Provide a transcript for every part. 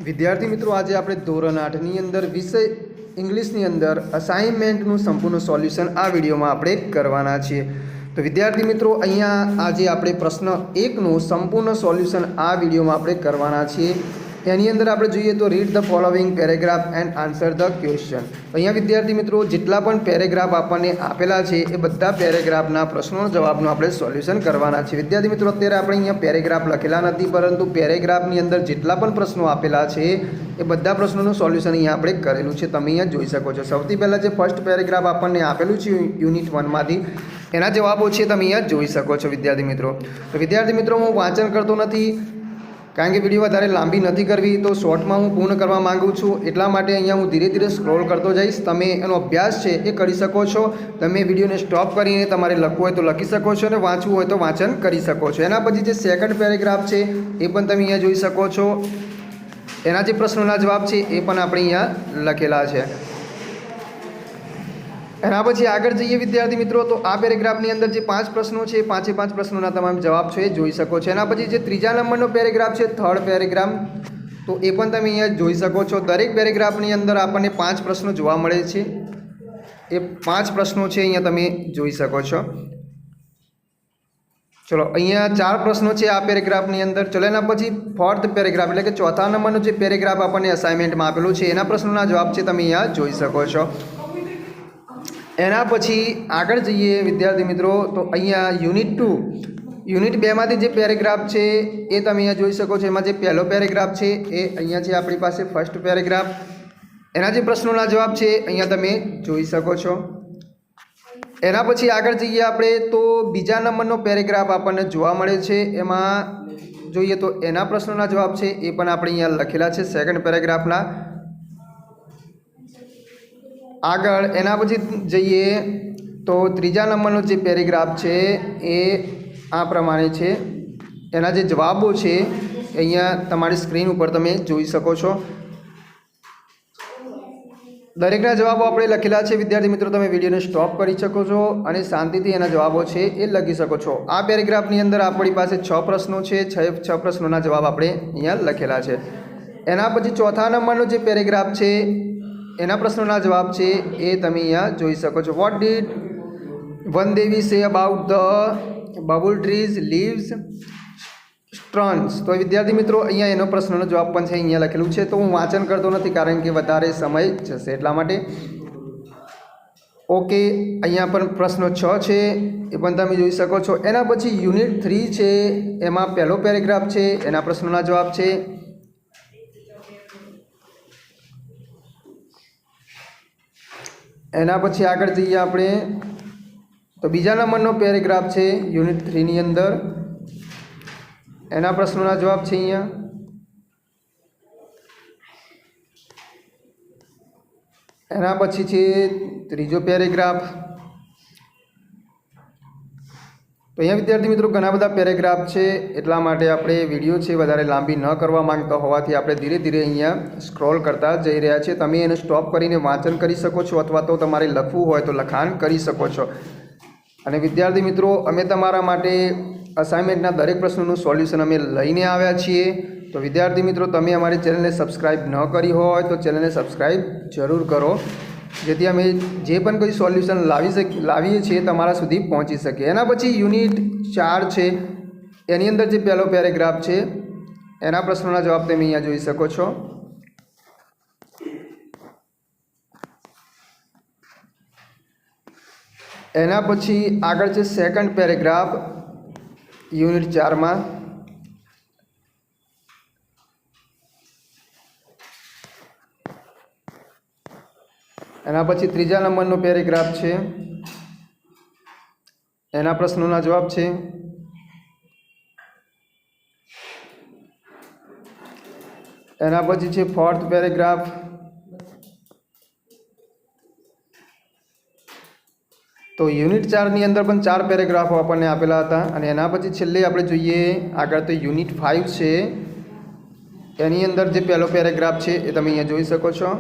વિદ્યાર્થી મિત્રો, આજે આપણે ધોરણ 8ની અંદર વિષય ઇંગ્લિશની અંદર અસાઇનમેન્ટનું સંપૂર્ણ સોલ્યુશન આ વિડીયોમાં આપણે કરવાના છીએ. તો વિદ્યાર્થી મિત્રો, અહીંયા આજે આપણે પ્રશ્ન 1નું સંપૂર્ણ સોલ્યુશન આ વિડીયોમાં આપણે કરવાના છીએ. એની અંદર આપણે જોઈએ તો read the following paragraph and answer the question. અહીંયા વિદ્યાર્થી મિત્રો, જેટલા પણ પેરેગ્રાફ આપણને આપેલા છે એ બધા પેરેગ્રાફના પ્રશ્નોના જવાબનું આપણે સોલ્યુશન કરવાના છે. વિદ્યાર્થી મિત્રો, અત્યારે આપણે અહીંયા પેરેગ્રાફ લખેલા નથી, પરંતુ પેરેગ્રાફની અંદર જેટલા પણ પ્રશ્નો આપેલા છે એ બધા પ્રશ્નોનું સોલ્યુશન અહીંયા આપણે કરેલું છે. તમે અહીંયા જોઈ શકો છો. સૌથી પહેલાં જે ફર્સ્ટ પેરેગ્રાફ આપણને આપેલું છે યુનિટ 1માંથી એના જવાબો છે, તમે અહીંયા જોઈ શકો છો વિદ્યાર્થી મિત્રો. તો વિદ્યાર્થી મિત્રો, હું વાંચન કરતો નથી કારણ કે વિડીયો વધારે લાંબી નથી કરવી, તો શોર્ટમાં હું પૂર્ણ કરવા માગું છું. એટલા માટે અહીંયા હું ધીરે ધીરે સ્ક્રોલ કરતો જઈશ. તમે એનો અભ્યાસ છે એ કરી શકો છો. તમે વિડીયોને સ્ટોપ કરીને તમારે લખવું હોય તો લખી શકો છો અને વાંચવું હોય તો વાંચન કરી શકો છો. એના પછી જે સેકન્ડ પેરેગ્રાફ છે એ પણ તમે અહીંયા જોઈ શકો છો. એના જે પ્રશ્નોના જવાબ છે એ પણ આપણે અહીંયા લખેલા છે. એના પછી આગળ જઈએ વિદ્યાર્થી મિત્રો, તો આ પેરેગ્રાફની અંદર જે 5 પ્રશ્નો છે એ 5 પ્રશ્નોના તમામ જવાબ છે એ જોઈ શકો છો. એના પછી જે ત્રીજા નંબરનો પેરેગ્રાફ છે, થર્ડ પેરેગ્રાફ, તો એ પણ તમે અહીંયા જોઈ શકો છો. દરેક પેરેગ્રાફની અંદર આપણને 5 પ્રશ્નો જોવા મળે છે. એ 5 પ્રશ્નો છે અહીંયા તમે જોઈ શકો છો. ચલો, અહીંયા 4 પ્રશ્નો છે આ પેરેગ્રાફની અંદર. ચલો, એના પછી ફોર્થ પેરેગ્રાફ એટલે કે ચોથા નંબરનો જે પેરેગ્રાફ આપણને અસાઇનમેન્ટમાં આપેલું છે એના પ્રશ્નોના જવાબ છે તમે અહીંયા જોઈ શકો છો. એના પછી આગળ જઈએ વિદ્યાર્થી મિત્રો, તો અહીંયા યુનિટ 2માંથી જે પેરેગ્રાફ છે એ તમે અહીંયા જોઈ શકો છો. એમાં જે પહેલો પેરેગ્રાફ છે એ અહીંયા છે આપણી પાસે ફર્સ્ટ પેરેગ્રાફ. એના જે પ્રશ્નોના જવાબ છે અહીંયા તમે જોઈ શકો છો. એના પછી આગળ જઈએ આપણે, તો બીજા નંબરનો પેરેગ્રાફ આપણને જોવા મળે છે. એમાં જોઈએ તો એના પ્રશ્નોના જવાબ છે એ પણ આપણે અહીંયા લખેલા છે સેકન્ડ પેરેગ્રાફના. આગળ એના પછી જઈએ તો ત્રીજા નંબરનો જે પેરેગ્રાફ છે એ આ પ્રમાણે છે. એના જે જવાબો છે અહીંયા તમારી સ્ક્રીન ઉપર તમે જોઈ શકો છો. દરેકના જવાબો આપણે લખેલા છે વિદ્યાર્થી મિત્રો. તમે વિડીયોને સ્ટોપ કરી શકો છો અને શાંતિથી એના જવાબો છે એ લખી શકો છો. આ પેરેગ્રાફની અંદર આપણી પાસે 6 પ્રશ્નો છે. 6 પ્રશ્નોના જવાબ આપણે અહીંયા લખેલા છે. એના પછી ચોથા નંબરનો જે પેરેગ્રાફ છે એના પ્રશ્નોના જવાબ છે એ તમે અહીંયા જોઈ શકો છો. Vote did Vandevi say about the babul trees leaves strands. તો વિદ્યાર્થી મિત્રો, અહીંયા એનો પ્રશ્નનો જવાબ પણ છે અહીંયા લખેલું છે. તો હું વાંચન કરતો નથી કારણ કે વધારે સમય જશે એટલા માટે. ઓકે, અહીંયા પણ પ્રશ્નો 6 છે એ પણ તમે જોઈ શકો છો. એના પછી યુનિટ 3 છે, એમાં પહેલો પેરેગ્રાફ છે, એના પ્રશ્નોના જવાબ છે. એના પછી આગળ જઈએ આપણે, તો બીજા નંબરનો પેરેગ્રાફ છે યુનિટ 3ની અંદર. એના પ્રશ્નોના જવાબ છે અહીંયા. એના પછી છે ત્રીજો પેરેગ્રાફ. તો અહીંયા વિદ્યાર્થી મિત્રો ઘણા બધા પેરેગ્રાફ છે, એટલા માટે આપણે વિડીયો છે વધારે લાંબી ન કરવા માંગતા હોવાથી આપણે ધીરે ધીરે અહીંયા સ્ક્રોલ કરતા જઈ રહ્યા છીએ. તમે એને સ્ટોપ કરીને વાંચન કરી શકો છો અથવા તો તમારે લખવું હોય તો લખાણ કરી શકો છો. અને વિદ્યાર્થી મિત્રો, અમે તમારા માટે અસાઇનમેન્ટના દરેક પ્રશ્નોનું સોલ્યુશન અમે લઈને આવ્યા છીએ. તો વિદ્યાર્થી મિત્રો, તમે અમારી ચેનલને સબસ્ક્રાઈબ ન કરી હોય તો ચેનલને સબસ્ક્રાઈબ જરૂર કરો, જેથી અમે જે પણ કોઈ સોલ્યુશન લાવીએ છીએ તમારા સુધી પહોંચી શકીએ. એના પછી યુનિટ 4 છે, એની અંદર જે પહેલો પેરેગ્રાફ છે એના પ્રશ્નોના જવાબ તમે અહીંયા જોઈ શકો છો. એના પછી આગળ છે સેકન્ડ પેરેગ્રાફ યુનિટ 4માં. એના પછી ત્રીજા નંબરનો પેરેગ્રાફ છે, એના પ્રશ્નોના જવાબ છે. એના પછી છે ફોર્થ પેરેગ્રાફ. તો યુનિટ 4ની અંદર પણ 4 પેરેગ્રાફો આપણને આપેલા હતા. અને એના પછી છેલ્લે આપણે જોઈએ આગળ, તો યુનિટ 5 છે, એની અંદર જે પહેલો પેરેગ્રાફ છે એ તમે અહીંયા જોઈ શકો છો.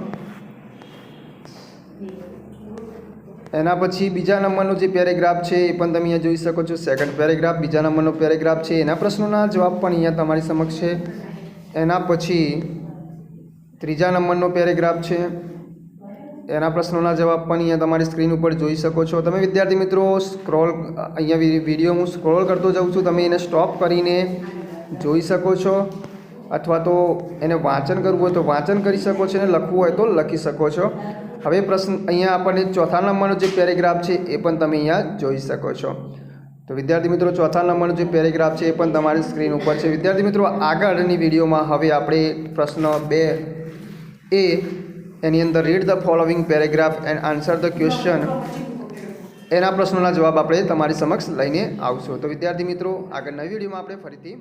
એના પછી બીજા નંબરનો જે પેરેગ્રાફ છે એ પણ તમે અહીંયા જોઈ શકો છો. સેકન્ડ પેરેગ્રાફ બીજા નંબરનો પેરેગ્રાફ છે, એના પ્રશ્નોના જવાબ પણ અહીંયા તમારી સમક્ષ છે. એના પછી ત્રીજા નંબરનો પેરેગ્રાફ છે, એના પ્રશ્નોના જવાબ પણ અહીંયા તમારી સ્ક્રીન ઉપર જોઈ શકો છો. તમે વિદ્યાર્થી મિત્રો અહીંયા વિડીયો હું સ્ક્રોલ કરતો જાઉં છું, તમે એને સ્ટોપ કરીને જોઈ શકો છો, અથવા તો એને વાંચન કરવું હોય તો વાંચન કરી શકો છો અને લખવું હોય તો લખી શકો છો. હવે પ્રશ્ન અહીંયા આપણને ચોથા નંબરનો જે પેરેગ્રાફ છે એ પણ તમે અહીંયા જોઈ શકો છો. તો વિદ્યાર્થી મિત્રો ચોથા નંબરનો જે પેરેગ્રાફ છે એ પણ તમારી સ્ક્રીન ઉપર છે. વિદ્યાર્થી મિત્રો આગળની વિડીયોમાં હવે આપણે પ્રશ્ન 2A એની અંદર read the following paragraph and answer the question, એના પ્રશ્નોના જવાબ આપણે તમારી સમક્ષ લઈને આવશું. તો વિદ્યાર્થી મિત્રો આગળના વિડીયોમાં આપણે ફરીથી